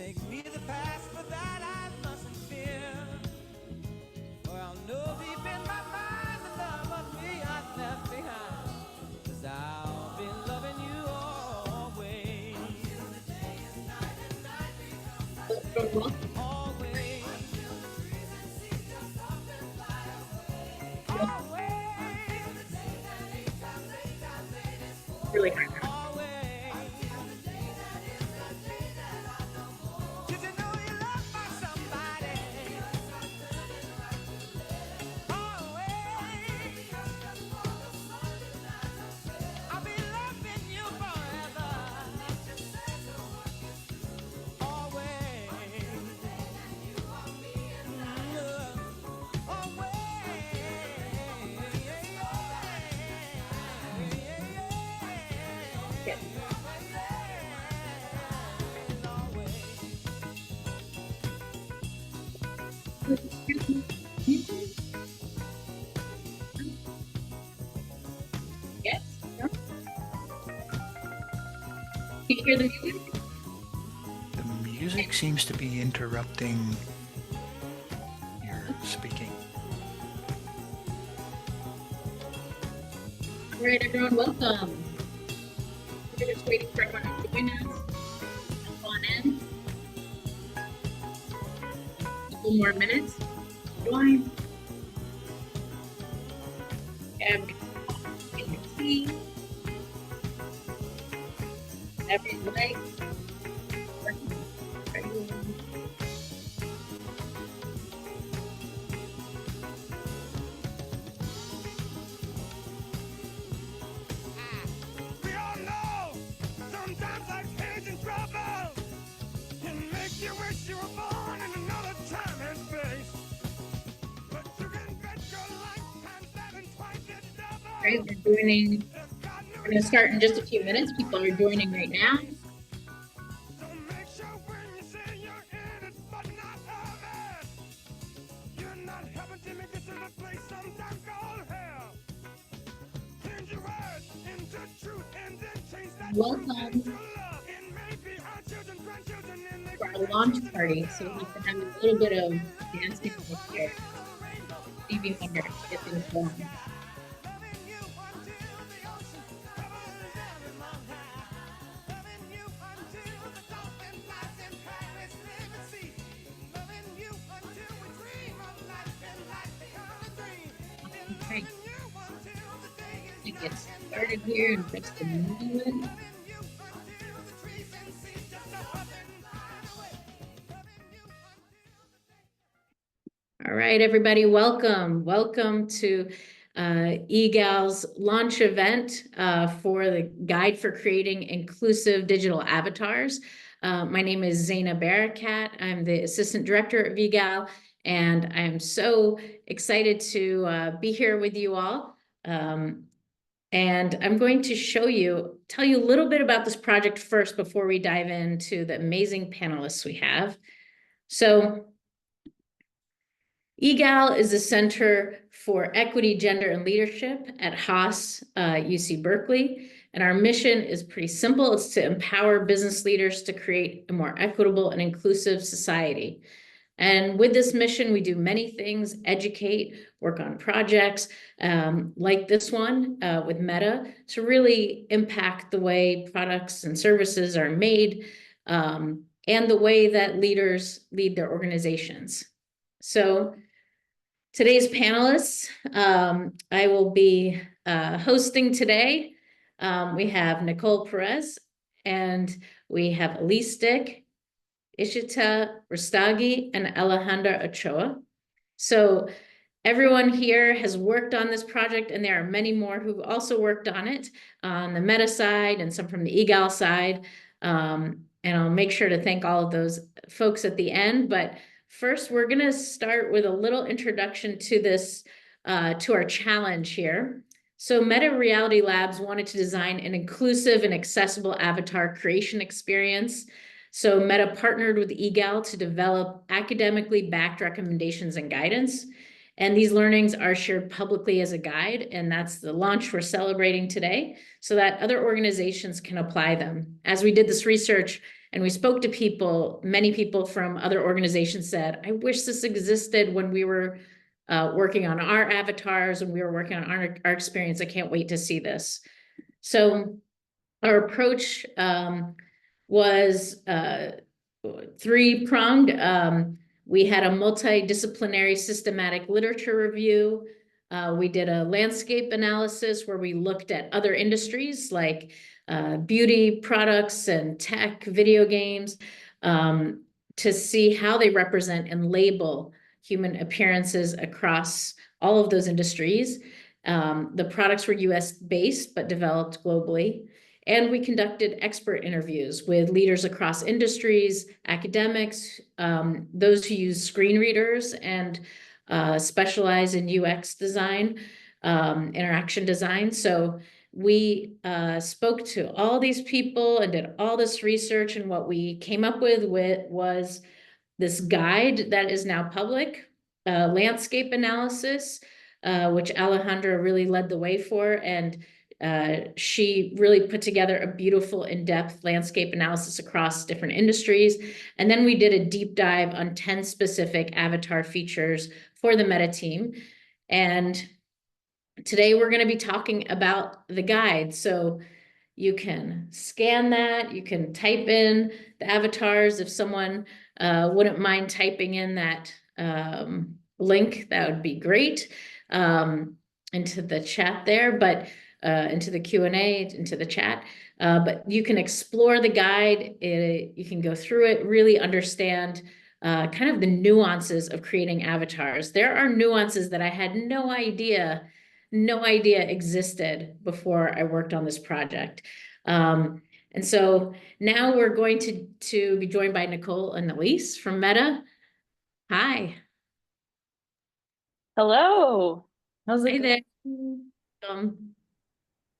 Make me the past, but that I mustn't fear. For I'll know deep in my mind the love of me I left behind. 'Cause I'll be loving you always. Until the day is night and night becomes always. Until the trees and seas just up and fly away. Always. Until the day that ain't come late, God made it for. Really hard. Yes. No? Can you hear the music? The music seems to be interrupting your speaking. All right, everyone, welcome. We're just waiting for everyone to join us. Jump on in. A couple more minutes. Join. And get your tea. Whatever you like. We all know sometimes life's hands in trouble can make you wish you were born in another time and space. But you can bet your lifetime seven twice as double. All right, we're joining. We're going to start in just a few minutes. People are joining right now. So make sure when you say you're in it, but not of it. You're not helping to make this in a place sometimes called hell. Change your words into truth and then change that Welcome. truth into love. And maybe our children, grandchildren, and their For our launch party, so we can have a little bit of dancing over here. Stevie Wonder, get things going. loving you until the ocean covers every mountain. Loving you until the dolphin flies in Paris, live and see. Loving you until we dream of life and life becomes a dream. Okay, Loving you until the day is to get started here in just a moment. loving you until the trees and seas just up and fly away. Loving you until All right, everybody, welcome. Welcome to eGal's launch event for the Guide for Creating Inclusive Digital Avatars. My name is Zaina Barakat. I'm the Assistant Director of eGal, and I am so excited to be here with you all. And I'm going to tell you a little bit about this project first before we dive into the amazing panelists we have. So, eGal is the Center for Equity, Gender, and Leadership at Haas UC Berkeley. And our mission is pretty simple. It's to empower business leaders to create a more equitable and inclusive society. And with this mission, we do many things: educate, work on projects like this one with Meta to really impact the way products and services are made and the way that leaders lead their organizations. So today's panelists, I will be hosting today. We have Nicole Perez, and we have Elise Stick, Ishita Rastagi, and Alejandra Ochoa. So everyone here has worked on this project, and there are many more who've also worked on it on the Meta side and some from the eGal side. And I'll make sure to thank all of those folks at the end. But first, we're going to start with a little introduction to this, to our challenge here. So Meta Reality Labs wanted to design an inclusive and accessible avatar creation experience. So Meta partnered with eGal to develop academically backed recommendations and guidance. And these learnings are shared publicly as a guide, and that's the launch we're celebrating today, so that other organizations can apply them. As we did this research, And we spoke to people, many people from other organizations said, I wish this existed when we were working on our avatars, and we were working on our experience. I can't wait to see this. So our approach was three-pronged. We had a multidisciplinary systematic literature review. We did a landscape analysis where we looked at other industries like beauty products and tech, video games, to see how they represent and label human appearances across all of those industries. The products were US based, but developed globally. And we conducted expert interviews with leaders across industries, academics, those who use screen readers and specialize in UX design, interaction design. So we spoke to all these people and did all this research, and what we came up with was this guide that is now public, landscape analysis, which Alejandra really led the way for, and she really put together a beautiful in-depth landscape analysis across different industries. And then we did a deep dive on 10 specific avatar features for the Meta team. And today we're going to be talking about the guide. So you can scan that, you can type in the avatars. If someone wouldn't mind typing in that link, that would be great, into the chat there, but into the Q&A, into the chat. But you can explore the guide. You can go through it, really understand kind of the nuances of creating avatars. There are nuances that I had no idea existed before I worked on this project. And so now we're going to be joined by Nicole and Elise from Meta. Hi. Hello. How's it Hi there.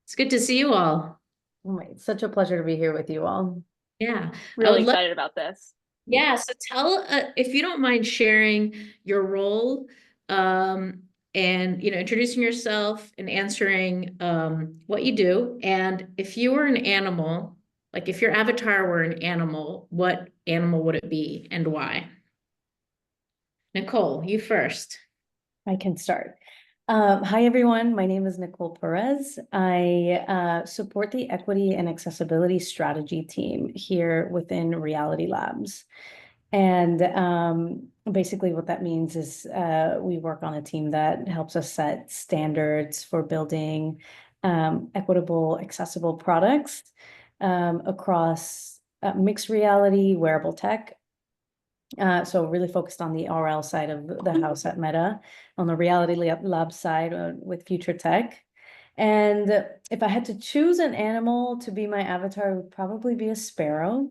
It's good to see you all. It's such a pleasure to be here with you all. Yeah. Really excited about this. Yeah. So tell, if you don't mind sharing your role, and, introducing yourself and answering, what you do. And if you were an animal, like if your avatar were an animal, what animal would it be and why? Nicole, you first. I can start. Hi, everyone. My name is Nicole Perez. I support the equity and accessibility strategy team here within Reality Labs. And basically what that means is we work on a team that helps us set standards for building equitable, accessible products across mixed reality, wearable tech. So really focused on the RL side of the house at Meta, on the Reality Lab side with Future Tech. And if I had to choose an animal to be my avatar, it would probably be a sparrow.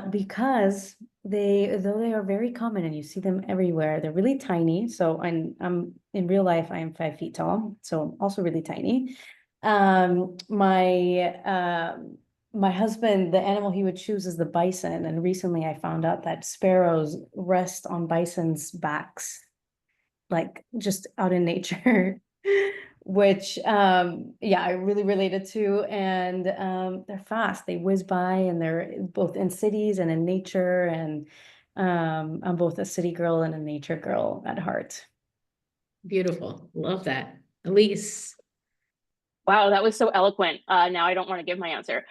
Because though they are very common and you see them everywhere, they're really tiny. So I'm in real life, I am 5 feet tall, so I'm also really tiny. My husband, the animal he would choose is the bison. And recently I found out that sparrows rest on bison's backs, like just out in nature, which, yeah, I really related to. And they're fast, they whiz by, and they're both in cities and in nature. And I'm both a city girl and a nature girl at heart. Beautiful. Love that. Elise. Wow, that was so eloquent. Now I don't want to give my answer.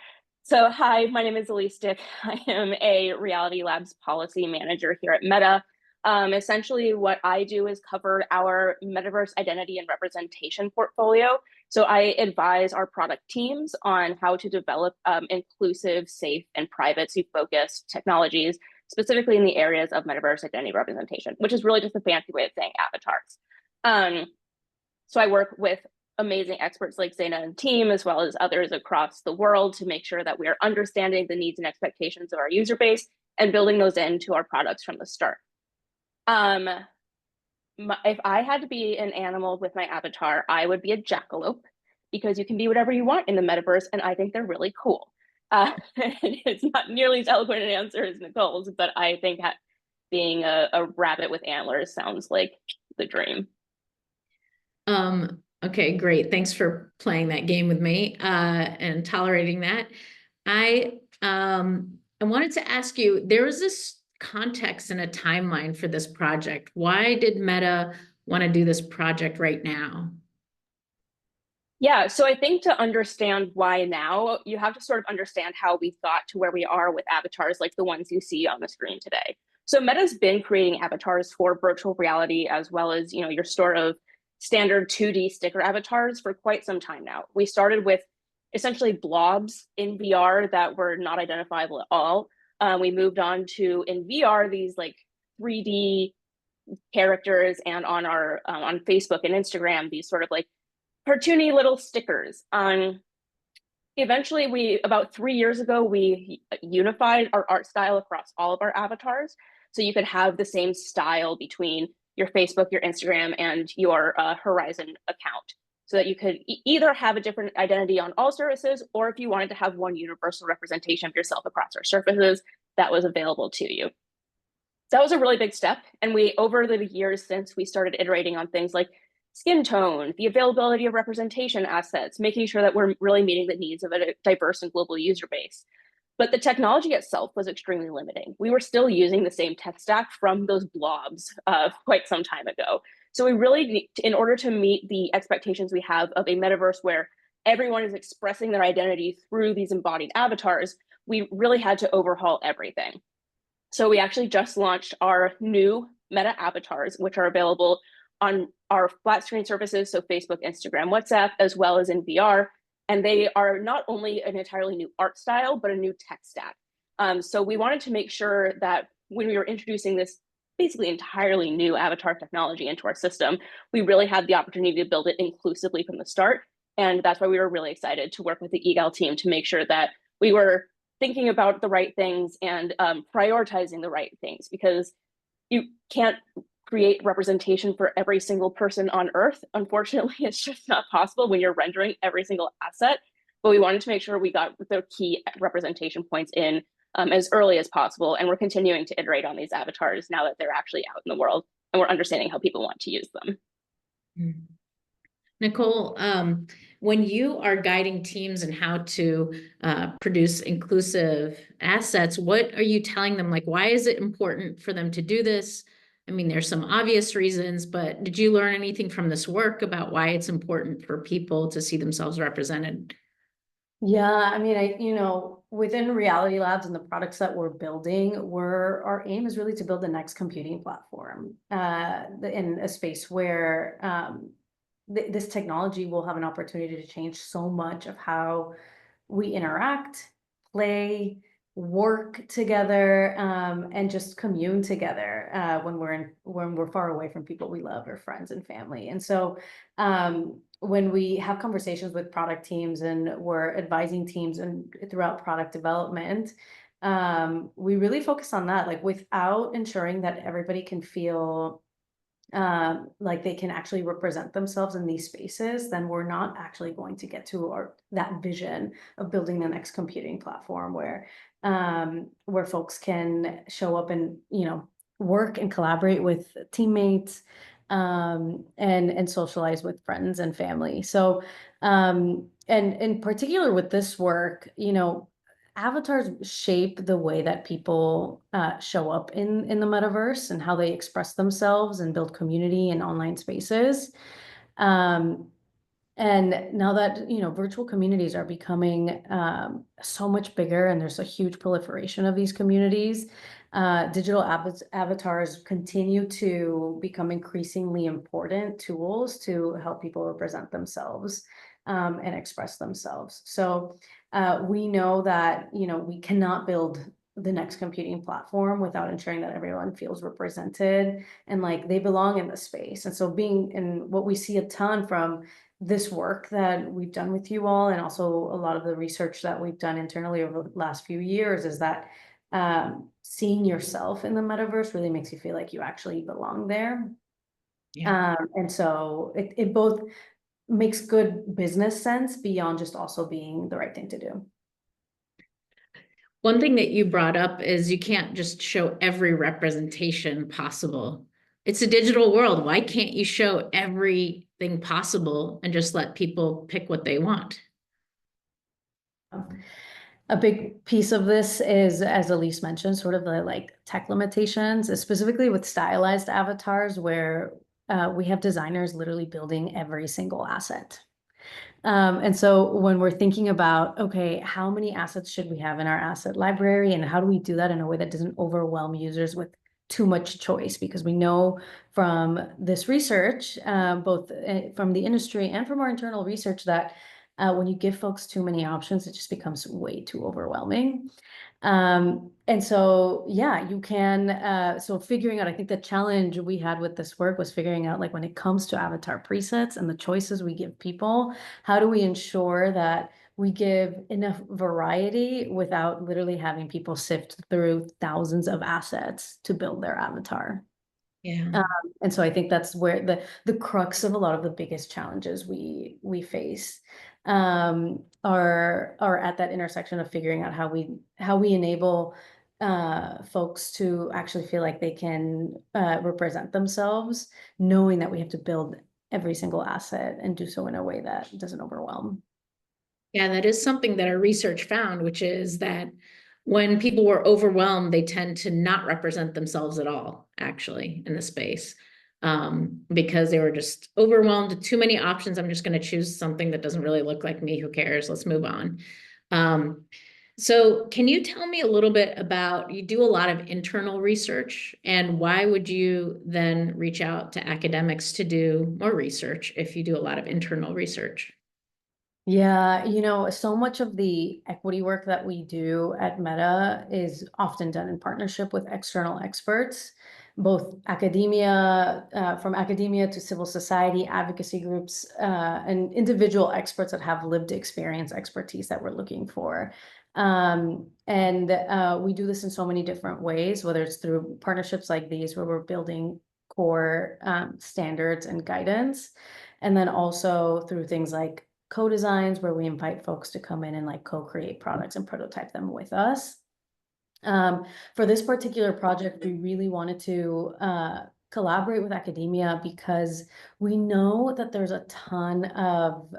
So hi, my name is Elise Dick. I am a Reality Labs policy manager here at Meta. Essentially what I do is cover our metaverse identity and representation portfolio. So I advise our product teams on how to develop inclusive, safe, and privacy focused technologies, specifically in the areas of metaverse identity representation, which is really just a fancy way of saying avatars. So I work with amazing experts like Zaina and team, as well as others across the world, to make sure that we are understanding the needs and expectations of our user base and building those into our products from the start. If I had to be an animal with my avatar, I would be a jackalope, because you can be whatever you want in the metaverse, and I think they're really cool. It's not nearly as eloquent an answer as Nicole's, but I think being a rabbit with antlers sounds like the dream. Okay, great. Thanks for playing that game with me and tolerating that. I I wanted to ask you, there was this context and a timeline for this project. Why did Meta want to do this project right now? Yeah, so I think to understand why now, you have to sort of understand how we got to where we are with avatars like the ones you see on the screen today. So Meta's been creating avatars for virtual reality as well as, your sort of standard 2D sticker avatars for quite some time now. We started with essentially blobs in VR that were not identifiable at all. We moved on to in VR these like 3D characters, and on our on Facebook and Instagram these sort of like cartoony little stickers. Eventually, about 3 years ago, we unified our art style across all of our avatars. So you could have the same style between your Facebook, your Instagram, and your Horizon account. So that you could either have a different identity on all services, or if you wanted to have one universal representation of yourself across our surfaces, that was available to you. So that was a really big step. And over the years since, we started iterating on things like skin tone, the availability of representation assets, making sure that we're really meeting the needs of a diverse and global user base. But the technology itself was extremely limiting. We were still using the same tech stack from those blobs quite some time ago. So we really need, in order to meet the expectations we have of a metaverse where everyone is expressing their identity through these embodied avatars, we really had to overhaul everything. So we actually just launched our new Meta avatars, which are available on our flat screen surfaces, so Facebook, Instagram, WhatsApp, as well as in VR. And they are not only an entirely new art style, but a new tech stack. So we wanted to make sure that when we were introducing this basically entirely new avatar technology into our system, we really had the opportunity to build it inclusively from the start. And that's why we were really excited to work with the eGal team to make sure that we were thinking about the right things and prioritizing the right things, because you can't create representation for every single person on Earth. Unfortunately, it's just not possible when you're rendering every single asset. But we wanted to make sure we got the key representation points in as early as possible. And we're continuing to iterate on these avatars now that they're actually out in the world and we're understanding how people want to use them. Nicole, when you are guiding teams in how to produce inclusive assets, what are you telling them? Like, why is it important for them to do this? I mean, there's some obvious reasons, but did you learn anything from this work about why it's important for people to see themselves represented? Yeah, I mean, within Reality Labs and the products that we're building, our aim is really to build the next computing platform in a space where this technology will have an opportunity to change so much of how we interact, play, work together, and just commune together when we're far away from people we love or friends and family. And so when we have conversations with product teams and we're advising teams and throughout product development, we really focus on that, like without ensuring that everybody can feel like they can actually represent themselves in these spaces, then we're not actually going to get to that vision of building the next computing platform where folks can show up and work and collaborate with teammates and socialize with friends and family. So and in particular with this work, avatars shape the way that people show up in the metaverse and how they express themselves and build community in online spaces. And now that, virtual communities are becoming so much bigger and there's a huge proliferation of these communities, digital avatars continue to become increasingly important tools to help people represent themselves and express themselves. So we know that, we cannot build the next computing platform without ensuring that everyone feels represented and like they belong in the space. And so what we see a ton from this work that we've done with you all, and also a lot of the research that we've done internally over the last few years, is that seeing yourself in the metaverse really makes you feel like you actually belong there. Yeah. And so it both makes good business sense beyond just also being the right thing to do. One thing that you brought up is you can't just show every representation possible. It's a digital world. Why can't you show everything possible and just let people pick what they want? A big piece of this is, as Elise mentioned, sort of the like tech limitations, specifically with stylized avatars, where we have designers literally building every single asset. And so when we're thinking about, okay, how many assets should we have in our asset library, and how do we do that in a way that doesn't overwhelm users with too much choice? Because we know from this research, both from the industry and from our internal research, that when you give folks too many options, it just becomes way too overwhelming. And so, yeah, you can, so figuring out, I think the challenge we had with this work was figuring out, like, when it comes to avatar presets and the choices we give people, how do we ensure that we give enough variety without literally having people sift through thousands of assets to build their avatar? Yeah. And so I think that's where the crux of a lot of the biggest challenges we face are at that intersection of figuring out how we enable folks to actually feel like they can represent themselves, knowing that we have to build every single asset and do so in a way that doesn't overwhelm. Yeah, that is something that our research found, which is that when people were overwhelmed, they tend to not represent themselves at all, actually, in the space. Because they were just overwhelmed, too many options. I'm just going to choose something that doesn't really look like me. Who cares? Let's move on. So can you tell me a little bit about, you do a lot of internal research, and why would you then reach out to academics to do more research if you do a lot of internal research? Yeah, so much of the equity work that we do at Meta is often done in partnership with external experts, both academia, from academia to civil society, advocacy groups, and individual experts that have lived experience, expertise that we're looking for. And we do this in so many different ways, whether it's through partnerships like these, where we're building core standards and guidance, and then also through things like co-designs, where we invite folks to come in and like co-create products and prototype them with us. For this particular project, we really wanted to collaborate with academia because we know that there's a ton of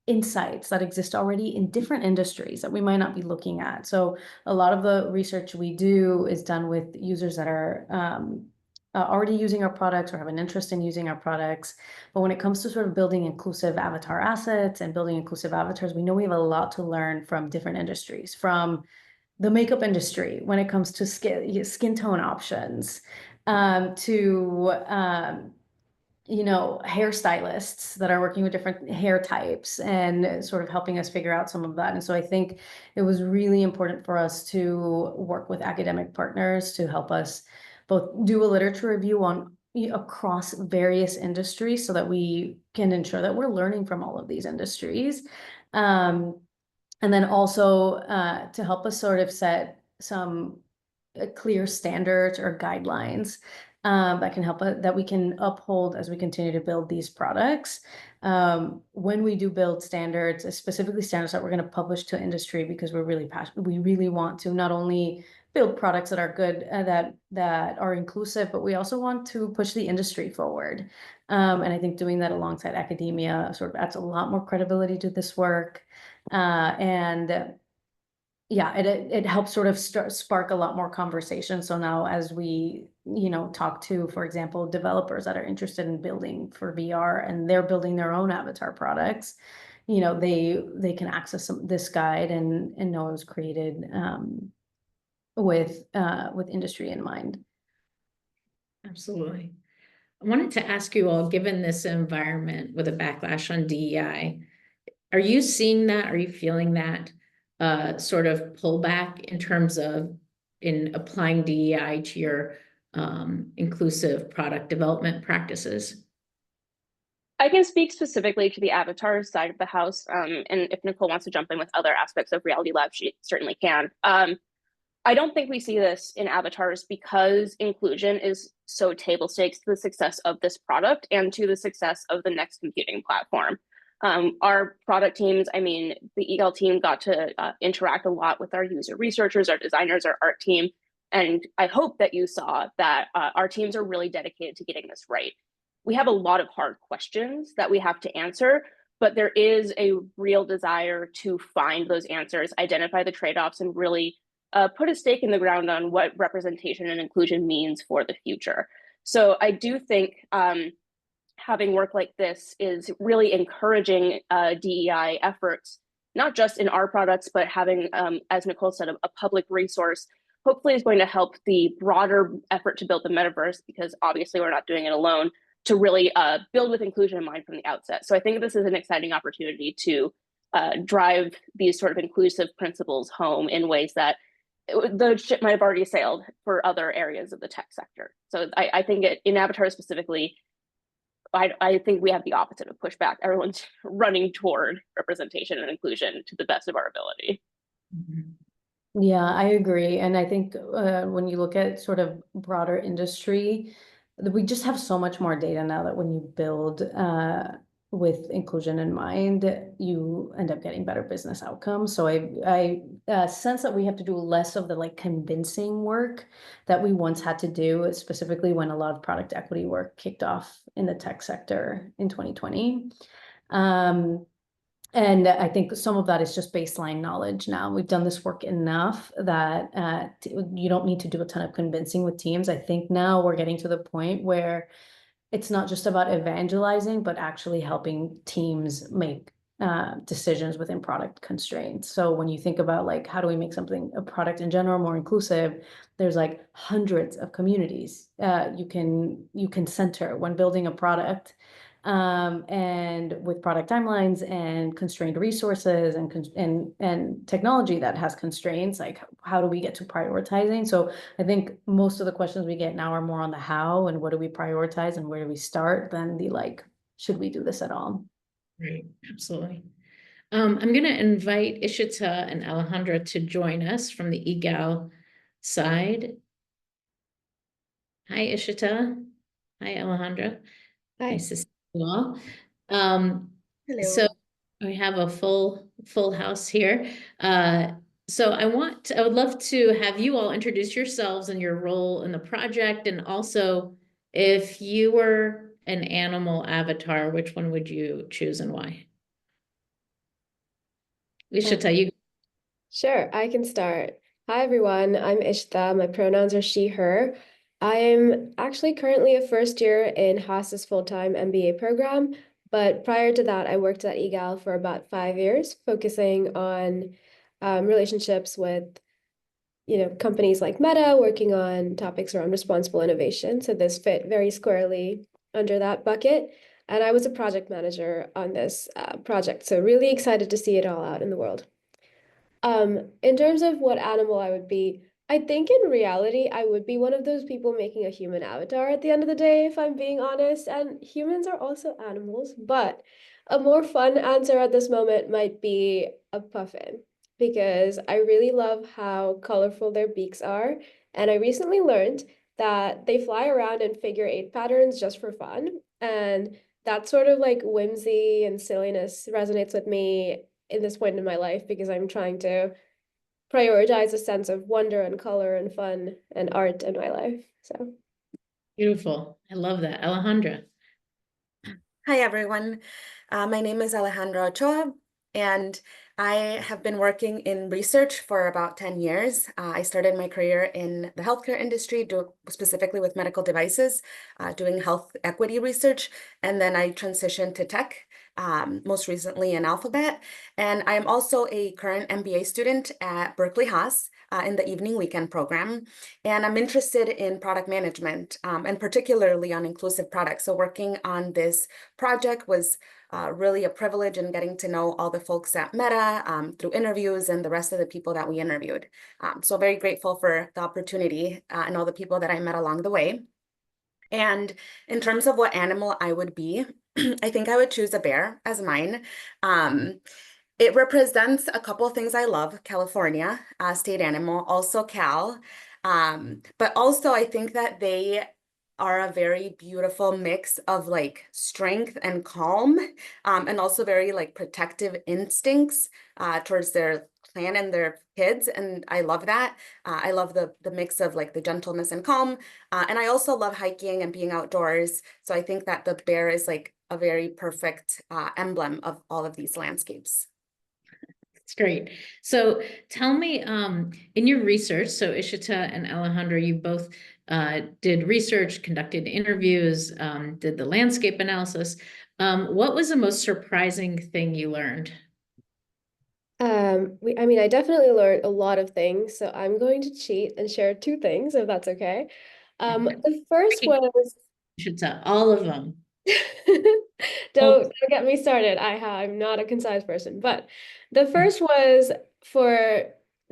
insights that exist already in different industries that we might not be looking at. So a lot of the research we do is done with users that are already using our products or have an interest in using our products. But when it comes to sort of building inclusive avatar assets and building inclusive avatars, we know we have a lot to learn from different industries, from the makeup industry when it comes to skin tone options, to hairstylists that are working with different hair types and sort of helping us figure out some of that. And so I think it was really important for us to work with academic partners to help us both do a literature review on across various industries so that we can ensure that we're learning from all of these industries. And then also to help us sort of set some clear standards or guidelines that can help that we can uphold as we continue to build these products. When we do build standards, specifically standards that we're going to publish to industry, because we're really passionate, we really want to not only build products that are good, that are inclusive, but we also want to push the industry forward. And I think doing that alongside academia sort of adds a lot more credibility to this work. And yeah, it helps sort of spark a lot more conversation. So now as we, talk to, for example, developers that are interested in building for VR and they're building their own avatar products, they can access this guide and know it was created with industry in mind. Absolutely. I wanted to ask you all, given this environment with a backlash on DEI, are you seeing that? Are you feeling that sort of pullback in terms of in applying DEI to your inclusive product development practices? I can speak specifically to the avatar side of the house, and if Nicole wants to jump in with other aspects of Reality Lab, she certainly can. I don't think we see this in avatars because inclusion is so table stakes to the success of this product and to the success of the next computing platform. Our product teams, the EGAL team got to interact a lot with our user researchers, our designers, our art team. And I hope that you saw that our teams are really dedicated to getting this right. We have a lot of hard questions that we have to answer, but there is a real desire to find those answers, identify the trade-offs, and really put a stake in the ground on what representation and inclusion means for the future. So I do think having work like this is really encouraging DEI efforts, not just in our products, but having, as Nicole said, a public resource, hopefully is going to help the broader effort to build the metaverse, because obviously we're not doing it alone, to really build with inclusion in mind from the outset. So I think this is an exciting opportunity to drive these sort of inclusive principles home in ways that the ship might have already sailed for other areas of the tech sector. So I think in Avatar specifically, I think we have the opposite of pushback. Everyone's running toward representation and inclusion to the best of our ability. Yeah, I agree. And I think when you look at sort of broader industry, we just have so much more data now that when you build with inclusion in mind, you end up getting better business outcomes. So I sense that we have to do less of the like convincing work that we once had to do, specifically when a lot of product equity work kicked off in the tech sector in 2020. And I think some of that is just baseline knowledge now. We've done this work enough that you don't need to do a ton of convincing with teams. I think now we're getting to the point where it's not just about evangelizing, but actually helping teams make decisions within product constraints. So when you think about like, how do we make a product in general more inclusive, there's like hundreds of communities you can center when building a product. And with product timelines and constrained resources and technology that has constraints, like how do we get to prioritizing? So I think most of the questions we get now are more on the how and what do we prioritize and where do we start than the like, should we do this at all? Right, absolutely. I'm going to invite Ishita and Alejandra to join us from the EGAL side. Hi, Ishita. Hi, Alejandra. Hi. Nice to see you all. Hello. So we have a full house here. So I would love to have you all introduce yourselves and your role in the project, and also if you were an animal avatar, which one would you choose and why? Ishita, you. Sure, I can start. Hi, everyone. I'm Ishita. My pronouns are she, her. I'm actually currently a first year in Haas's full-time MBA program, but prior to that, I worked at EGAL for about 5 years, focusing on relationships with companies like Meta, working on topics around responsible innovation. So this fit very squarely under that bucket. And I was a project manager on this project. So really excited to see it all out in the world. In terms of what animal I would be, I think in reality, I would be one of those people making a human avatar at the end of the day, if I'm being honest. And humans are also animals, but a more fun answer at this moment might be a puffin, because I really love how colorful their beaks are. And I recently learned that they fly around in figure-8 patterns just for fun. And that sort of like whimsy and silliness resonates with me in this point in my life, because I'm trying to prioritize a sense of wonder and color and fun and art in my life. So Beautiful. I love that. Alejandra. Hi, everyone. My name is Alejandra Ochoa, and I have been working in research for about 10 years. I started my career in the healthcare industry, specifically with medical devices, doing health equity research, and then I transitioned to tech, most recently in Alphabet. And I am also a current MBA student at Berkeley Haas in the evening weekend program. And I'm interested in product management and particularly on inclusive products. So working on this project was really a privilege, and getting to know all the folks at Meta through interviews and the rest of the people that we interviewed. So very grateful for the opportunity and all the people that I met along the way. And in terms of what animal I would be, I think I would choose a bear as mine. It represents a couple of things I love: California, state animal, also Cal. But also I think that they are a very beautiful mix of like strength and calm, and also very like protective instincts towards their clan and their kids. And I love that. I love the mix of like the gentleness and calm. And I also love hiking and being outdoors. So I think that the bear is like a very perfect emblem of all of these landscapes. It's great. So tell me, in your research, so Ishita and Alejandra, you both did research, conducted interviews, did the landscape analysis. What was the most surprising thing you learned? I mean, I definitely learned a lot of things, so I'm going to cheat and share two things, if that's okay. The first was Ishita, all of them. don't get me started. I'm not a concise person, but the first was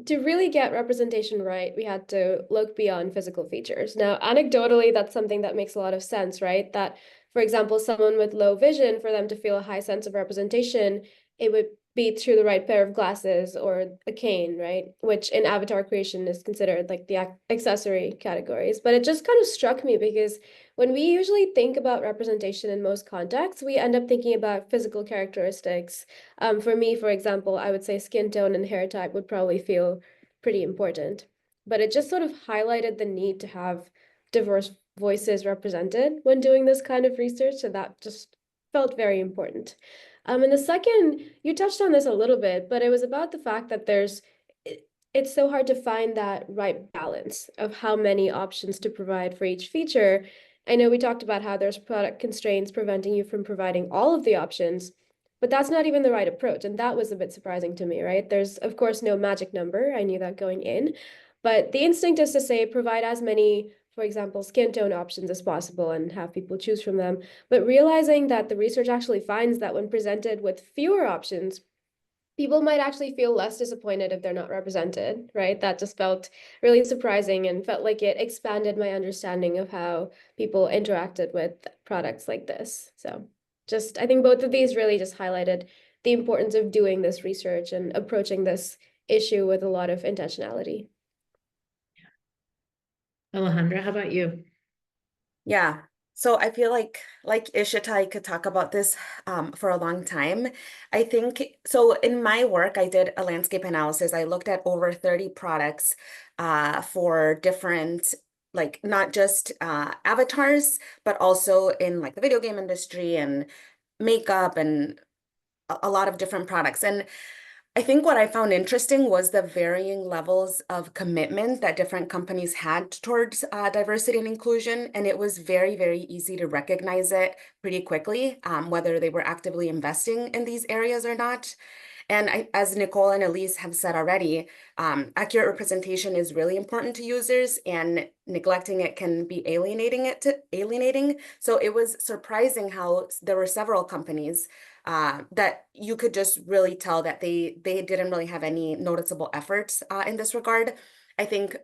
to really get representation right, we had to look beyond physical features. Now, anecdotally, that's something that makes a lot of sense, right? That, for example, someone with low vision, for them to feel a high sense of representation, it would be through the right pair of glasses or a cane, right? Which in avatar creation is considered like the accessory categories. But it just kind of struck me because when we usually think about representation in most contexts, we end up thinking about physical characteristics. For me, for example, I would say skin tone and hair type would probably feel pretty important. But it just sort of highlighted the need to have diverse voices represented when doing this kind of research. So that just felt very important. And the second, you touched on this a little bit, but it was about the fact that it's so hard to find that right balance of how many options to provide for each feature. I know we talked about how there's product constraints preventing you from providing all of the options, but that's not even the right approach. And that was a bit surprising to me, right? There's, of course, no magic number. I knew that going in, but the instinct is to say provide as many, for example, skin tone options as possible and have people choose from them. But realizing that the research actually finds that when presented with fewer options, people might actually feel less disappointed if they're not represented, right? That just felt really surprising and felt like it expanded my understanding of how people interacted with products like this. So I think both of these really just highlighted the importance of doing this research and approaching this issue with a lot of intentionality. Alejandra, how about you? Yeah. So I feel like Ishita, I could talk about this for a long time. I think, so in my work, I did a landscape analysis. I looked at over 30 products for different, like not just avatars, but also in like the video game industry and makeup and a lot of different products. And I think what I found interesting was the varying levels of commitment that different companies had towards diversity and inclusion. And it was very, very easy to recognize it pretty quickly, whether they were actively investing in these areas or not. And as Nicole and Elise have said already, accurate representation is really important to users, and neglecting it can be alienating. So it was surprising how there were several companies that you could just really tell that they didn't really have any noticeable efforts in this regard. I think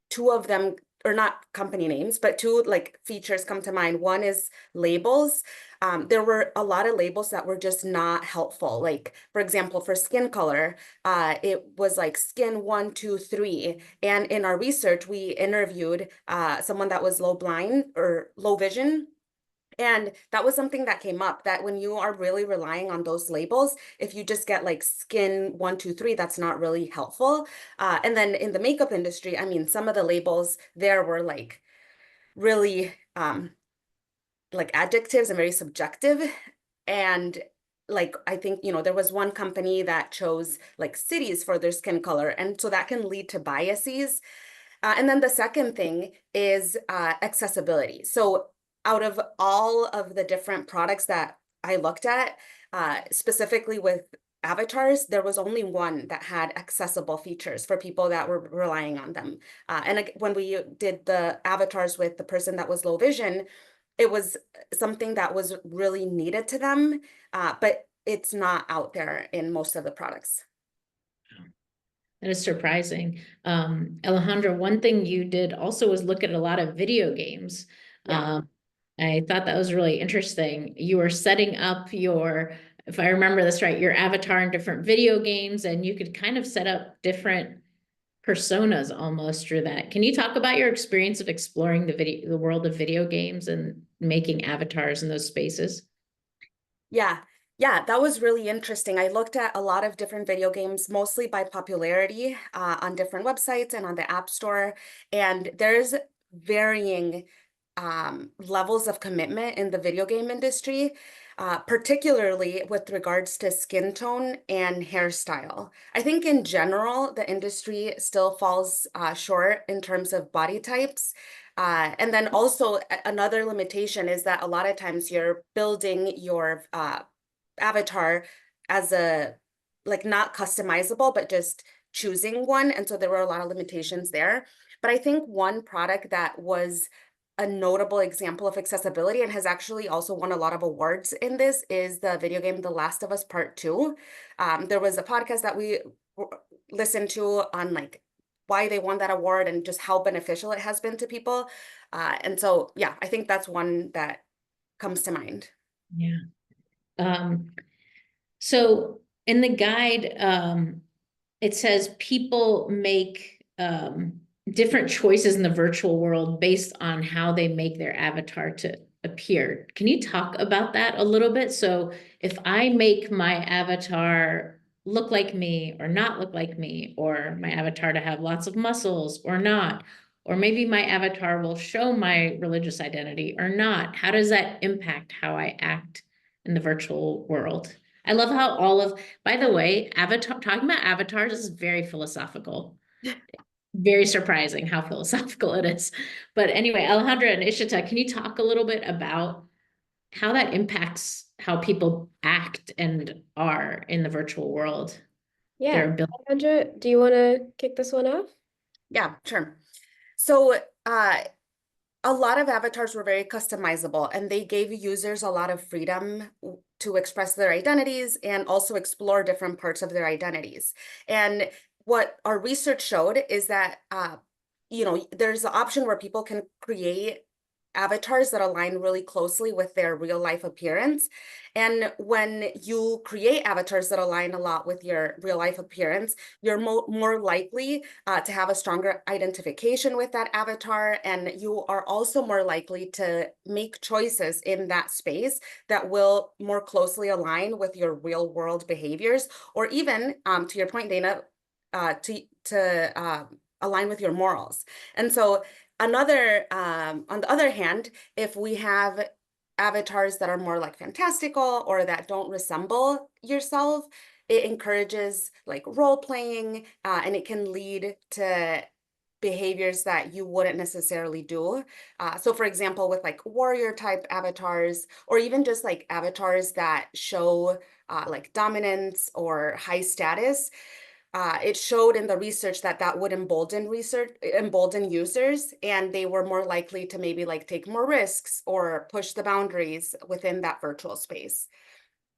two of them, or not company names, but two like features come to mind. One is labels. There were a lot of labels that were just not helpful. Like, for example, for skin color, it was like skin 1, 2, 3. And in our research, we interviewed someone that was low vision. And that was something that came up, that when you are really relying on those labels, if you just get like skin 1, 2, 3, that's not really helpful. And then in the makeup industry, I mean, some of the labels there were like really like adjectives and very subjective. And like, I think, there was one company that chose like cities for their skin color. And so that can lead to biases. And then the second thing is accessibility. So out of all of the different products that I looked at, specifically with avatars, there was only one that had accessible features for people that were relying on them. And when we did the avatars with the person that was low vision, it was something that was really needed to them, but it's not out there in most of the products. That is surprising. Alejandra, one thing you did also was look at a lot of video games. Yeah. I thought that was really interesting. You were setting up if I remember this right, your avatar in different video games, and you could kind of set up different personas almost through that. Can you talk about your experience of exploring the world of video games and making avatars in those spaces? Yeah, that was really interesting. I looked at a lot of different video games, mostly by popularity, on different websites and on the App Store. And there's varying levels of commitment in the video game industry. particularly with regards to skin tone and hairstyle. I think in general, the industry still falls short in terms of body types. And then also another limitation is that a lot of times you're building your avatar as a, like, not customizable, but just choosing one. And so there were a lot of limitations there. But I think one product that was a notable example of accessibility and has actually also won a lot of awards in this is the video game The Last of Us Part 2. There was a podcast that we listened to on like why they won that award and just how beneficial it has been to people. And so, yeah, I think that's one that comes to mind. Yeah. So in the guide, it says people make different choices in the virtual world based on how they make their avatar to appear. Can you talk about that a little bit? So if I make my avatar look like me or not look like me, or my avatar to have lots of muscles or not, or maybe my avatar will show my religious identity or not, how does that impact how I act in the virtual world? I love how by the way, talking about avatars is very philosophical. Very surprising how philosophical it is. But anyway, Alejandra and Ishita, can you talk a little bit about how that impacts how people act and are in the virtual world? Yeah, Alejandra, do you want to kick this one off? Yeah, sure. So a lot of avatars were very customizable, and they gave users a lot of freedom to express their identities and also explore different parts of their identities. And what our research showed is that, there's an option where people can create avatars that align really closely with their real life appearance. And when you create avatars that align a lot with your real life appearance, you're more likely to have a stronger identification with that avatar. And you are also more likely to make choices in that space that will more closely align with your real world behaviors, or even, to your point, Dana, to align with your morals. And so on the other hand, if we have avatars that are more like fantastical or that don't resemble yourself, it encourages like role playing, and it can lead to behaviors that you wouldn't necessarily do. So for example, with like warrior type avatars, or even just like avatars that show like dominance or high status, it showed in the research that would embolden users, and they were more likely to maybe like take more risks or push the boundaries within that virtual space.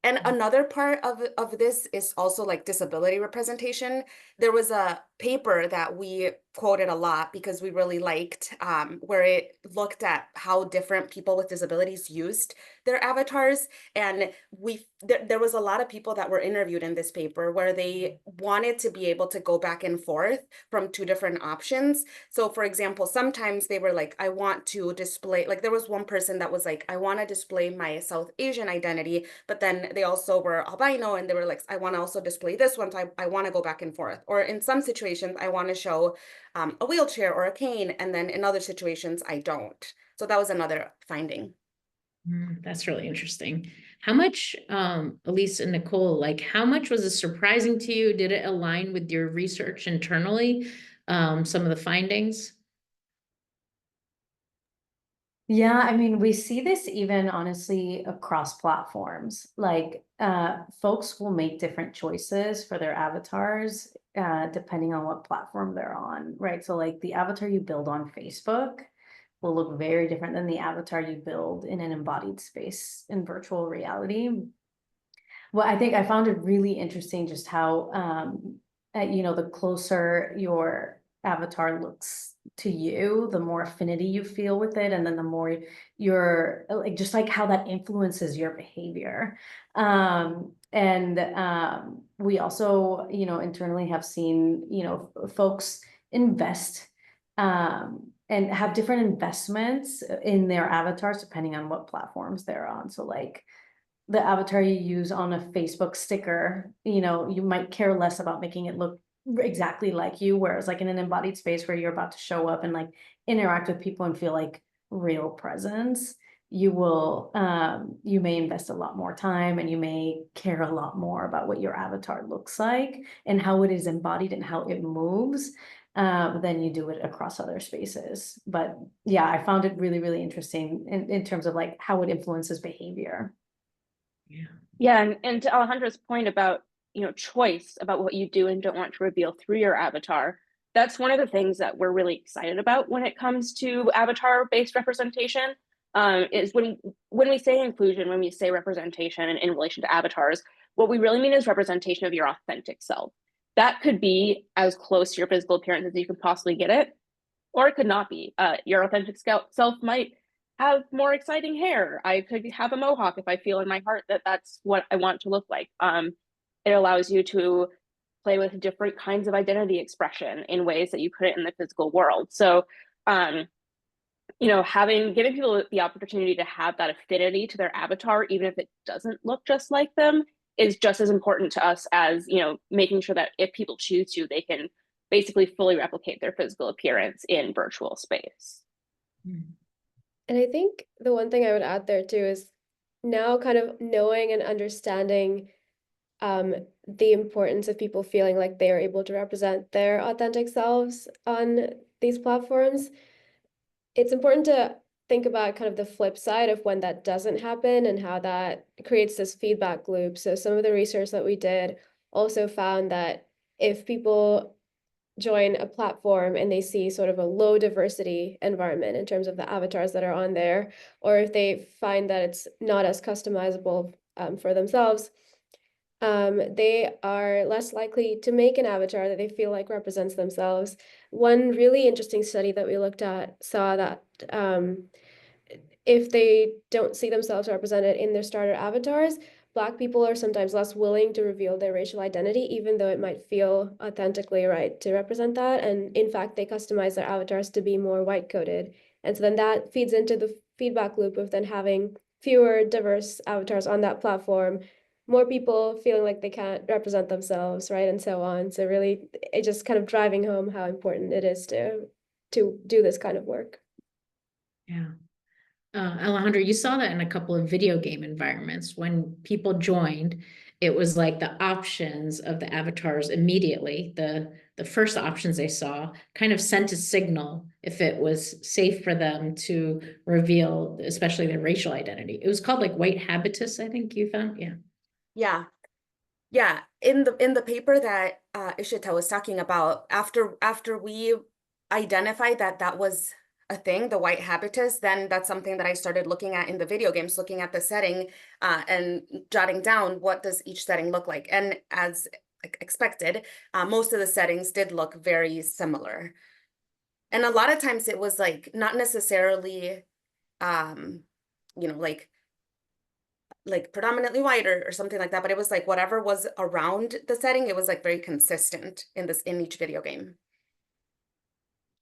And another part of this is also like disability representation. There was a paper that we quoted a lot because we really liked, where it looked at how different people with disabilities used their avatars. And there was a lot of people that were interviewed in this paper where they wanted to be able to go back and forth from two different options. So for example, sometimes they were like, I want to display, like there was one person that was like, I want to display my South Asian identity, but then they also were albino and they were like, I want to also display this one, so I want to go back and forth. Or in some situations, I want to show a wheelchair or a cane, and then in other situations, I don't. So that was another finding. That's really interesting. How much, Elise and Nicole, like how much was it surprising to you? Did it align with your research internally, some of the findings? Yeah, I mean, we see this even honestly across platforms. Like, folks will make different choices for their avatars, depending on what platform they're on, right? So like the avatar you build on Facebook will look very different than the avatar you build in an embodied space in virtual reality. Well, I think I found it really interesting just how, the closer your avatar looks to you, the more affinity you feel with it, and then the more you're like, just like how that influences your behavior. We also, internally have seen, folks invest and have different investments in their avatars depending on what platforms they're on. So like the avatar you use on a Facebook sticker, you might care less about making it look exactly like you, whereas like in an embodied space where you're about to show up and like interact with people and feel like real presence, you will, you may invest a lot more time and you may care a lot more about what your avatar looks like and how it is embodied and how it moves, than you do it across other spaces. But yeah, I found it really, really interesting in terms of like how it influences behavior. Yeah. Yeah, and to Alejandra's point about, choice about what you do and don't want to reveal through your avatar, that's one of the things that we're really excited about when it comes to avatar-based representation. Is when we say inclusion, when we say representation in relation to avatars, what we really mean is representation of your authentic self. That could be as close to your physical appearance as you could possibly get it, or it could not be. Your authentic self might have more exciting hair. I could have a mohawk if I feel in my heart that that's what I want to look like. It allows you to play with different kinds of identity expression in ways that you couldn't in the physical world. So, giving people the opportunity to have that affinity to their avatar, even if it doesn't look just like them, is just as important to us as, making sure that if people choose to, they can basically fully replicate their physical appearance in virtual space. And I think the one thing I would add there too is now kind of knowing and understanding the importance of people feeling like they are able to represent their authentic selves on these platforms. It's important to think about kind of the flip side of when that doesn't happen and how that creates this feedback loop. So some of the research that we did also found that if people join a platform and they see sort of a low diversity environment in terms of the avatars that are on there, or if they find that it's not as customizable for themselves, they are less likely to make an avatar that they feel like represents themselves. One really interesting study that we looked at saw that if they don't see themselves represented in their starter avatars, Black people are sometimes less willing to reveal their racial identity, even though it might feel authentically right to represent that. And in fact, they customize their avatars to be more white coded. And so then that feeds into the feedback loop of then having fewer diverse avatars on that platform, more people feeling like they can't represent themselves, right? And so on. So really, it just kind of driving home how important it is to do this kind of work. Yeah. Alejandra, you saw that in a couple of video game environments. When people joined, it was like the options of the avatars immediately, the first options they saw kind of sent a signal if it was safe for them to reveal, especially their racial identity. It was called like white habitus, I think you found. Yeah. Yeah. Yeah. In the paper that Ishita was talking about, after we identified that was a thing, the white habitus, then that's something that I started looking at in the video games, looking at the setting and jotting down what does each setting look like. And as expected, most of the settings did look very similar. And a lot of times it was like not necessarily, like predominantly white or something like that, but it was like whatever was around the setting, it was like very consistent in each video game.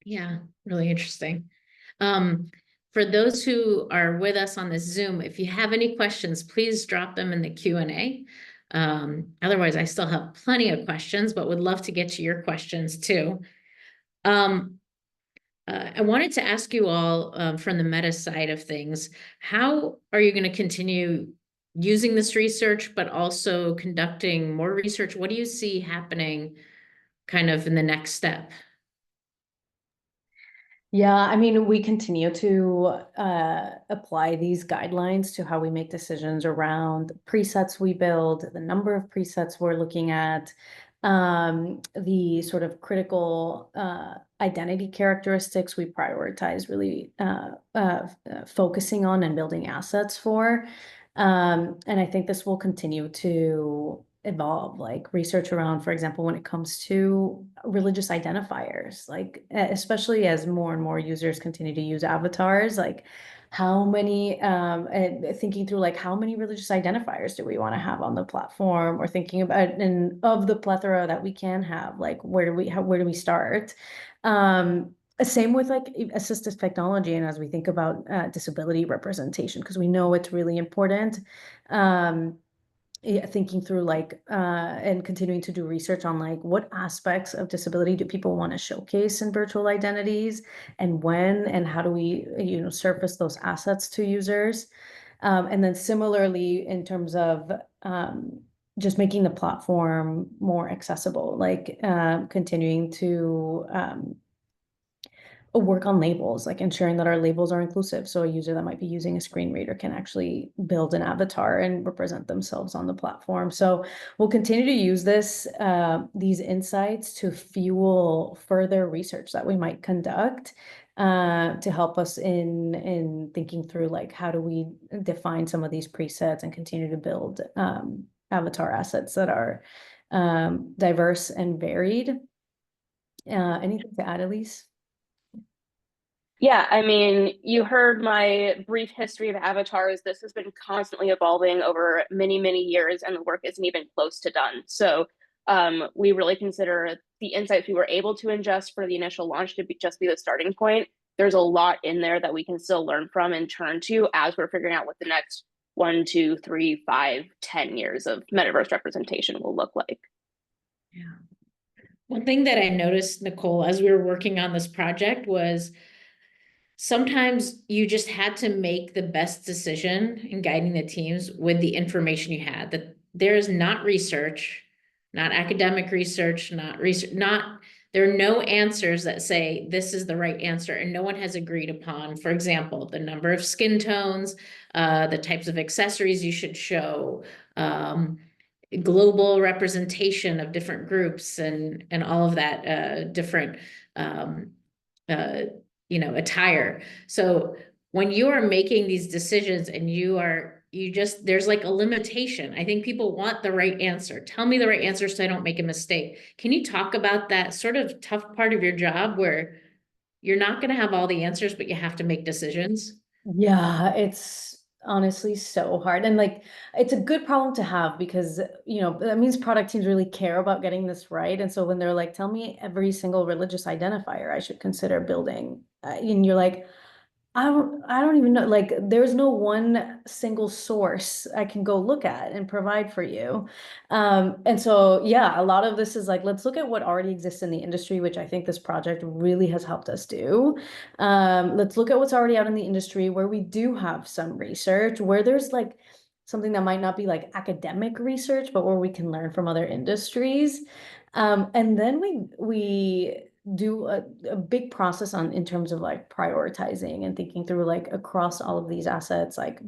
Yeah, really interesting. For those who are with us on this Zoom, if you have any questions, please drop them in the Q&A. Otherwise, I still have plenty of questions, but would love to get to your questions too. I wanted to ask you all from the meta side of things, how are you going to continue using this research, but also conducting more research? What do you see happening kind of in the next step? Yeah, I mean, we continue to apply these guidelines to how we make decisions around presets we build, the number of presets we're looking at, the sort of critical identity characteristics we prioritize really focusing on and building assets for. And I think this will continue to evolve, like research around, for example, when it comes to religious identifiers, like especially as more and more users continue to use avatars, like how many thinking through like how many religious identifiers do we want to have on the platform, or thinking about, and of the plethora that we can have, like where do we start? Same with like assistive technology, and as we think about disability representation, because we know it's really important. thinking through like and continuing to do research on like what aspects of disability do people want to showcase in virtual identities, and when and how do we surface those assets to users. And then similarly in terms of just making the platform more accessible, like continuing to work on labels, like ensuring that our labels are inclusive. So a user that might be using a screen reader can actually build an avatar and represent themselves on the platform. So we'll continue to use these insights to fuel further research that we might conduct to help us in thinking through like how do we define some of these presets and continue to build avatar assets that are diverse and varied. Anything to add, Elise? Yeah, I mean, you heard my brief history of avatars. This has been constantly evolving over many, many years, and the work isn't even close to done. So we really consider the insights we were able to ingest for the initial launch to just be the starting point. There's a lot in there that we can still learn from and turn to as we're figuring out what the next 1, 2, 3, 5, 10 years of metaverse representation will look like. Yeah. One thing that I noticed, Nicole, as we were working on this project was sometimes you just had to make the best decision in guiding the teams with the information you had. That there is not research, not academic research, there are no answers that say this is the right answer, and no one has agreed upon, for example, the number of skin tones, the types of accessories you should show, global representation of different groups and all of that, different attire. So when you are making these decisions and there's like a limitation. I think people want the right answer. Tell me the right answer so I don't make a mistake. Can you talk about that sort of tough part of your job where you're not going to have all the answers, but you have to make decisions? Yeah, it's honestly so hard. And like, it's a good problem to have because, that means product teams really care about getting this right. And so when they're like, tell me every single religious identifier I should consider building, and you're like, I don't even know, like there's no one single source I can go look at and provide for you. And so, yeah, a lot of this is like, let's look at what already exists in the industry, which I think this project really has helped us do. Let's look at what's already out in the industry where we do have some research, where there's like something that might not be like academic research, but where we can learn from other industries. And then we do a big process in terms of like prioritizing and thinking through like across all of these assets, like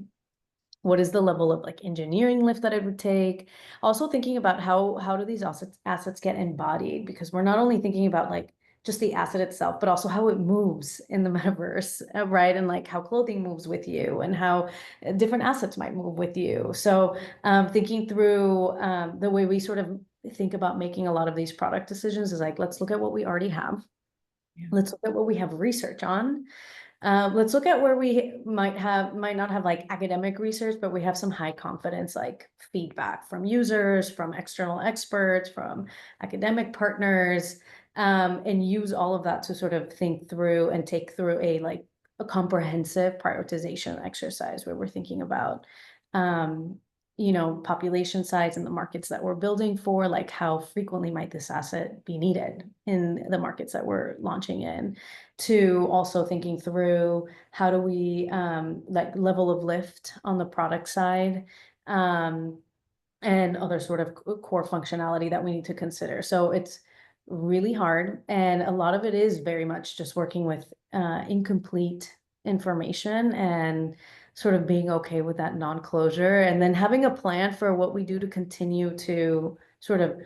what is the level of like engineering lift that it would take? Also thinking about how do these assets get embodied, because we're not only thinking about like just the asset itself, but also how it moves in the metaverse, right? And like how clothing moves with you and how different assets might move with you. So thinking through the way we sort of think about making a lot of these product decisions is like, let's look at what we already have. Yeah. Let's look at what we have research on. Let's look at where we might not have like academic research, but we have some high confidence like feedback from users, from external experts, from academic partners, and use all of that to sort of think through and take through a comprehensive prioritization exercise where we're thinking about population size and the markets that we're building for, like how frequently might this asset be needed in the markets that we're launching in, to also thinking through how do we like level of lift on the product side, and other sort of core functionality that we need to consider. So it's really hard, and a lot of it is very much just working with incomplete information and sort of being okay with that non-closure, and then having a plan for what we do to continue to sort of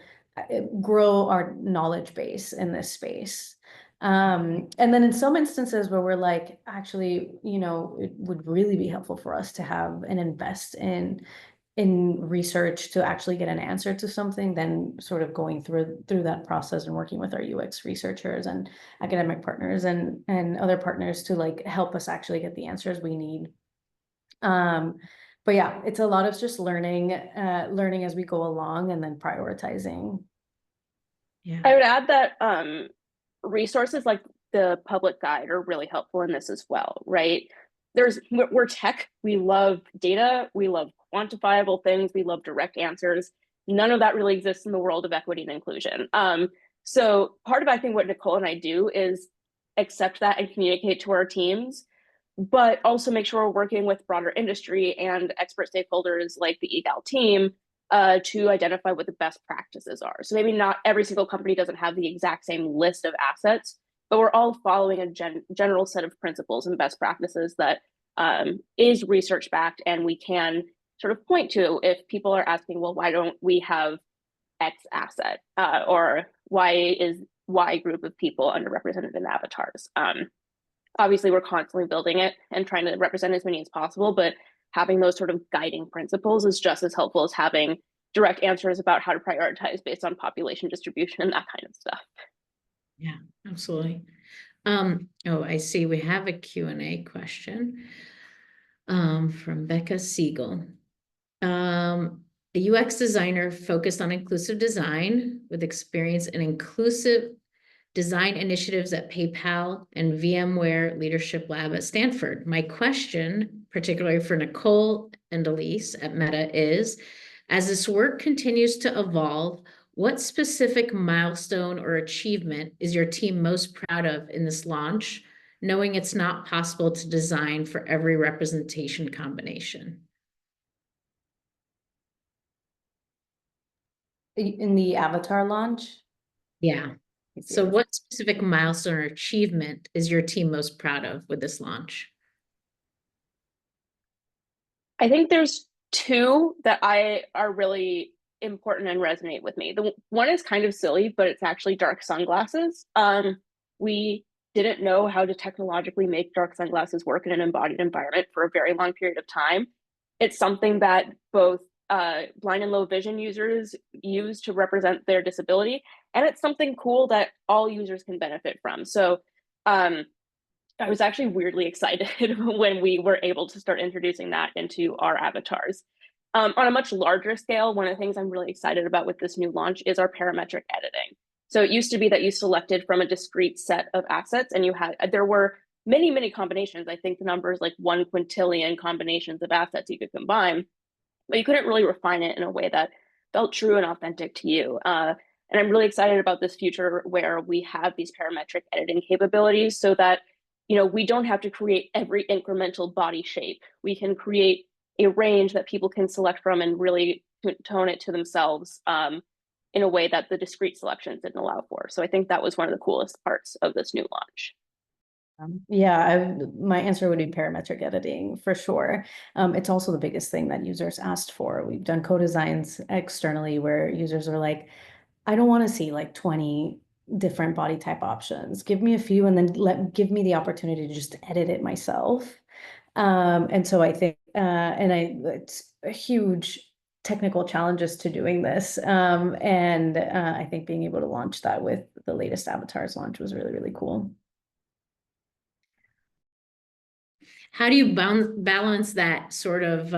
grow our knowledge base in this space. And then in some instances where we're like, actually, it would really be helpful for us to have and invest in research to actually get an answer to something, then sort of going through that process and working with our UX researchers and academic partners and other partners to like help us actually get the answers we need. But yeah, it's a lot of just learning as we go along and then prioritizing. Yeah. I would add that resources like the public guide are really helpful in this as well, right? we're tech, we love data, we love quantifiable things, we love direct answers. None of that really exists in the world of equity and inclusion. So part of, I think, what Nicole and I do is accept that and communicate to our teams, but also make sure we're working with broader industry and expert stakeholders like the EGAL team to identify what the best practices are. So maybe not every single company doesn't have the exact same list of assets, but we're all following a general set of principles and best practices that is research backed, and we can sort of point to if people are asking, well, why don't we have X asset, or why is Y group of people underrepresented in avatars? Obviously, we're constantly building it and trying to represent as many as possible, but having those sort of guiding principles is just as helpful as having direct answers about how to prioritize based on population distribution and that kind of stuff. Yeah, absolutely. Oh, I see we have a Q&A question from Becca Siegel. A UX designer focused on inclusive design with experience in inclusive design initiatives at PayPal and VMware Leadership Lab at Stanford. My question, particularly for Nicole and Elise at Meta, is, as this work continues to evolve, what specific milestone or achievement is your team most proud of in this launch, knowing it's not possible to design for every representation combination? In the avatar launch? Yeah. So what specific milestone or achievement is your team most proud of with this launch? I think there's two that are really important and resonate with me. The one is kind of silly, but it's actually dark sunglasses. We didn't know how to technologically make dark sunglasses work in an embodied environment for a very long period of time. It's something that both blind and low vision users use to represent their disability, and it's something cool that all users can benefit from. So I was actually weirdly excited when we were able to start introducing that into our avatars. On a much larger scale, one of the things I'm really excited about with this new launch is our parametric editing. So it used to be that you selected from a discrete set of assets, and there were many, many combinations. I think the number is like 1 quintillion combinations of assets you could combine, but you couldn't really refine it in a way that felt true and authentic to you. And I'm really excited about this future where we have these parametric editing capabilities so that, we don't have to create every incremental body shape. We can create a range that people can select from and really tone it to themselves in a way that the discrete selections didn't allow for. So I think that was one of the coolest parts of this new launch. Yeah, my answer would be parametric editing for sure. It's also the biggest thing that users asked for. We've done co-designs externally where users are like, I don't want to see like 20 different body type options. Give me a few and then give me the opportunity to just edit it myself. And so I think, it's a huge technical challenges to doing this. And I think being able to launch that with the latest avatars launch was really, really cool. How do you balance that sort of,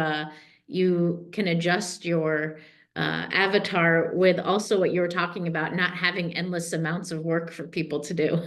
you can adjust your avatar with also what you were talking about, not having endless amounts of work for people to do?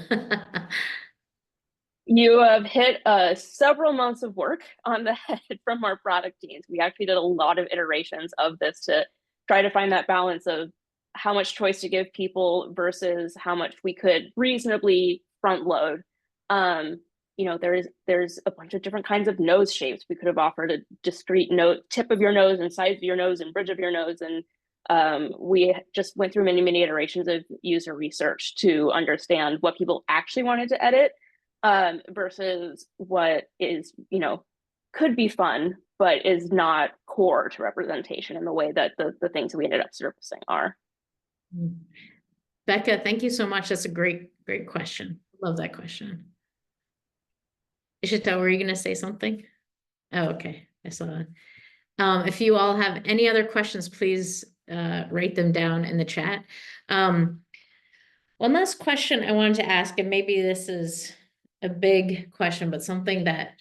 You have hit several months of work on the head from our product teams. We actually did a lot of iterations of this to try to find that balance of how much choice to give people versus how much we could reasonably front load. There's a bunch of different kinds of nose shapes. We could have offered a discrete tip of your nose and size of your nose and bridge of your nose. And we just went through many, many iterations of user research to understand what people actually wanted to edit versus what is, could be fun, but is not core to representation in the way that the things that we ended up surfacing are. Becca, thank you so much. That's a great, great question. Love that question. Ishita, were you going to say something? Oh, okay. I saw that. If you all have any other questions, please write them down in the chat. One last question I wanted to ask, and maybe this is a big question, but something that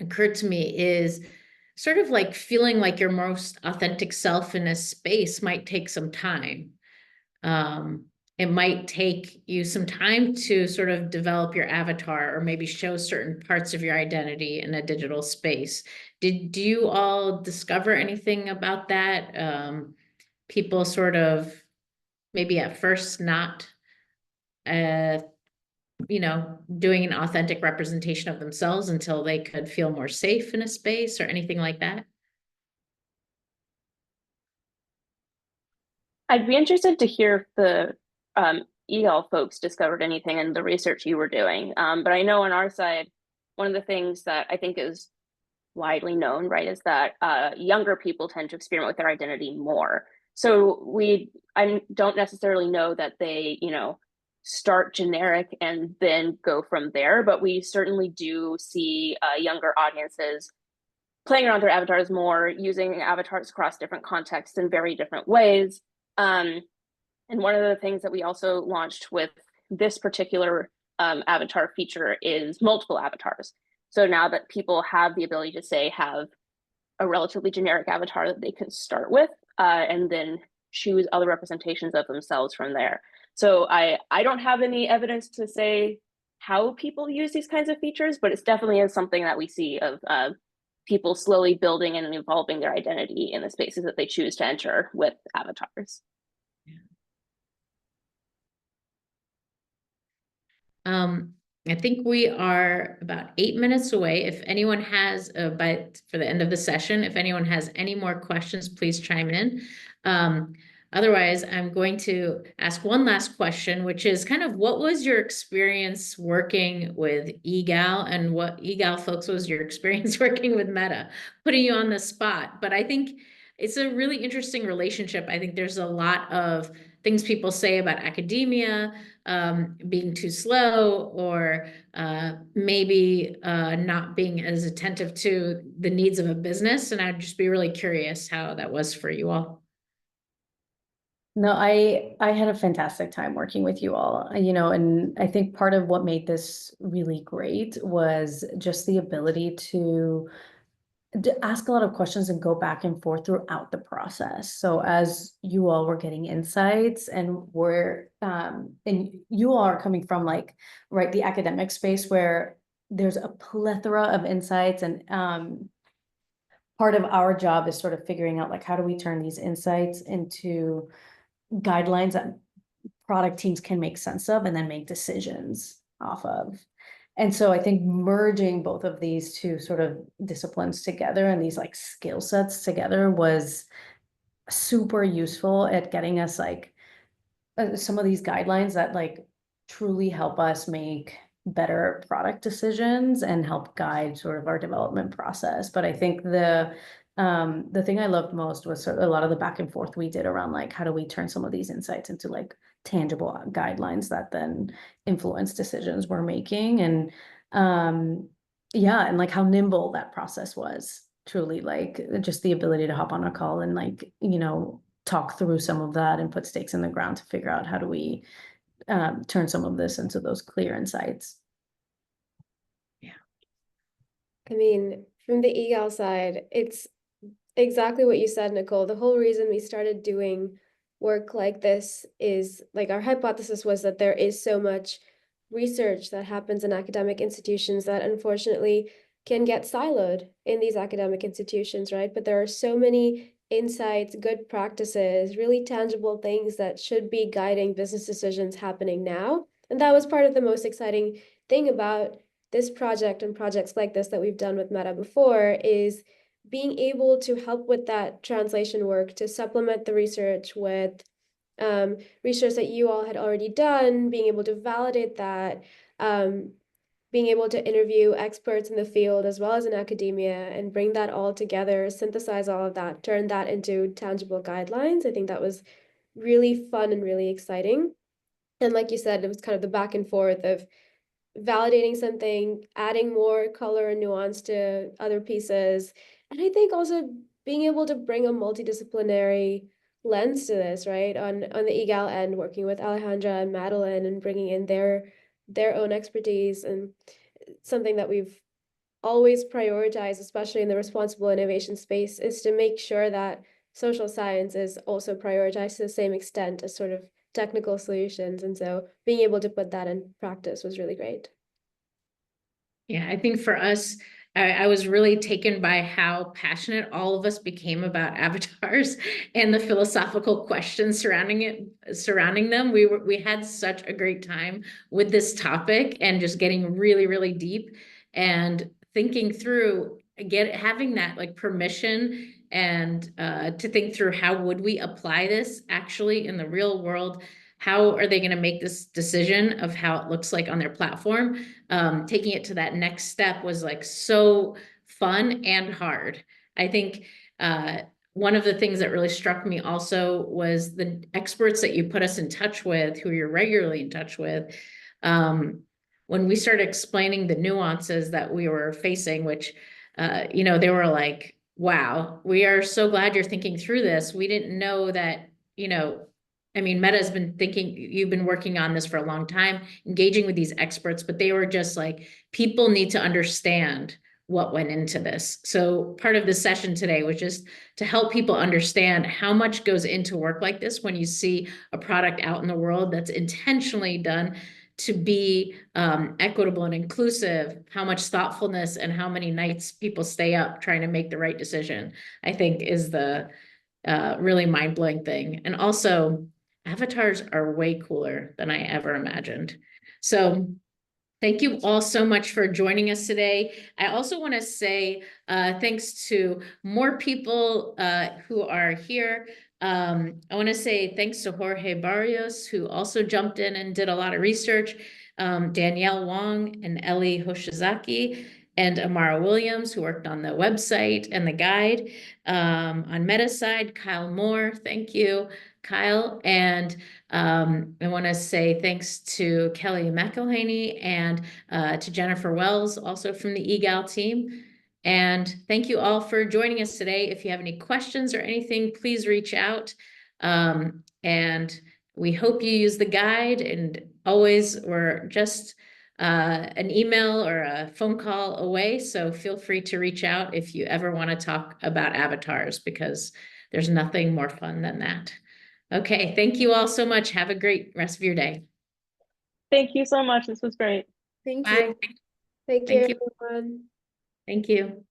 occurred to me is sort of like feeling like your most authentic self in a space might take some time. it might take you some time to sort of develop your avatar or maybe show certain parts of your identity in a digital space. Do you all discover anything about that? People sort of maybe at first not doing an authentic representation of themselves until they could feel more safe in a space or anything like that? I'd be interested to hear if the EL folks discovered anything in the research you were doing. But I know on our side, one of the things that I think is widely known, right, is that younger people tend to experiment with their identity more. So I don't necessarily know that they, start generic and then go from there, but we certainly do see younger audiences playing around their avatars more, using avatars across different contexts in very different ways. And one of the things that we also launched with this particular avatar feature is multiple avatars. So now that people have the ability to say have a relatively generic avatar that they can start with, and then choose other representations of themselves from there. So I don't have any evidence to say how people use these kinds of features, but it's definitely is something that we see of people slowly building and evolving their identity in the spaces that they choose to enter with avatars. I think we are about 8 minutes away. If anyone has, for the end of the session, if anyone has any more questions, please chime in. Otherwise, I'm going to ask one last question, which is kind of what was your experience working with eGal, and what eGal folks was your experience working with Meta? Putting you on the spot, but I think it's a really interesting relationship. I think there's a lot of things people say about academia being too slow, or maybe not being as attentive to the needs of a business. And I'd just be really curious how that was for you all. No, I had a fantastic time working with you all, and I think part of what made this really great was just the ability to ask a lot of questions and go back and forth throughout the process. So as you all were getting insights and and you all are coming from the academic space where there's a plethora of insights, and part of our job is sort of figuring out how do we turn these insights into guidelines that product teams can make sense of and then make decisions off of. And so I think merging both of these two sort of disciplines together and these skill sets together was super useful at getting us some of these guidelines that truly help us make better product decisions and help guide sort of our development process. But I think the thing I loved most was sort of a lot of the back and forth we did around how do we turn some of these insights into tangible guidelines that then influence decisions we're making. And yeah, and how nimble that process was, truly, just the ability to hop on a call and talk through some of that and put stakes in the ground to figure out how do we turn some of this into those clear insights. I mean, from the eGal side, it's exactly what you said, Nicole. The whole reason we started doing work like this is our hypothesis was that there is so much research that happens in academic institutions that unfortunately can get siloed in these academic institutions, right? But there are so many insights, good practices, really tangible things that should be guiding business decisions happening now. And that was part of the most exciting thing about this project and projects like this that we've done with Meta before, is being able to help with that translation work, to supplement the research with research that you all had already done, being able to validate that, being able to interview experts in the field as well as in academia and bring that all together, synthesize all of that, turn that into tangible guidelines. I think that was really fun and really exciting. And like you said, it was kind of the back and forth of validating something, adding more color and nuance to other pieces. And I think also being able to bring a multidisciplinary lens to this, right? On the eGal end, working with Alejandra and Madeline and bringing in their own expertise, and something that we've always prioritized, especially in the responsible innovation space, is to make sure that social science is also prioritized to the same extent as sort of technical solutions. And so being able to put that in practice was really great. Yeah, I think for us, I was really taken by how passionate all of us became about avatars and the philosophical questions surrounding them. We had such a great time with this topic and just getting really, really deep and thinking through having that like permission and to think through how would we apply this actually in the real world. How are they going to make this decision of how it looks like on their platform? Taking it to that next step was like so fun and hard. I think one of the things that really struck me also was the experts that you put us in touch with, who you're regularly in touch with. When we started explaining the nuances that we were facing, which, they were like, wow, we are so glad you're thinking through this. We didn't know that, Meta's been you've been working on this for a long time, engaging with these experts, but they were just like, people need to understand what went into this. So part of the session today was just to help people understand how much goes into work like this when you see a product out in the world that's intentionally done to be equitable and inclusive, how much thoughtfulness and how many nights people stay up trying to make the right decision, I think is the really mind-blowing thing. And also, avatars are way cooler than I ever imagined. So thank you all so much for joining us today. I also want to say thanks to more people who are here. I want to say thanks to Jorge Barrios, who also jumped in and did a lot of research, Danielle Wong and Ellie Hoshizaki, and Amara Williams, who worked on the website and the guide. On Meta's side, Kyle Moore, thank you, Kyle. And I want to say thanks to Kelly McElhaney and to Jennifer Wells, also from the eGal team. And thank you all for joining us today. If you have any questions or anything, please reach out. And we hope you use the guide, and always we're just an email or a phone call away. So feel free to reach out if you ever want to talk about avatars, because there's nothing more fun than that. Okay, thank you all so much. Have a great rest of your day. Thank you so much. This was great. Thank Bye. you. Thank Thank you, you. everyone. Thank you.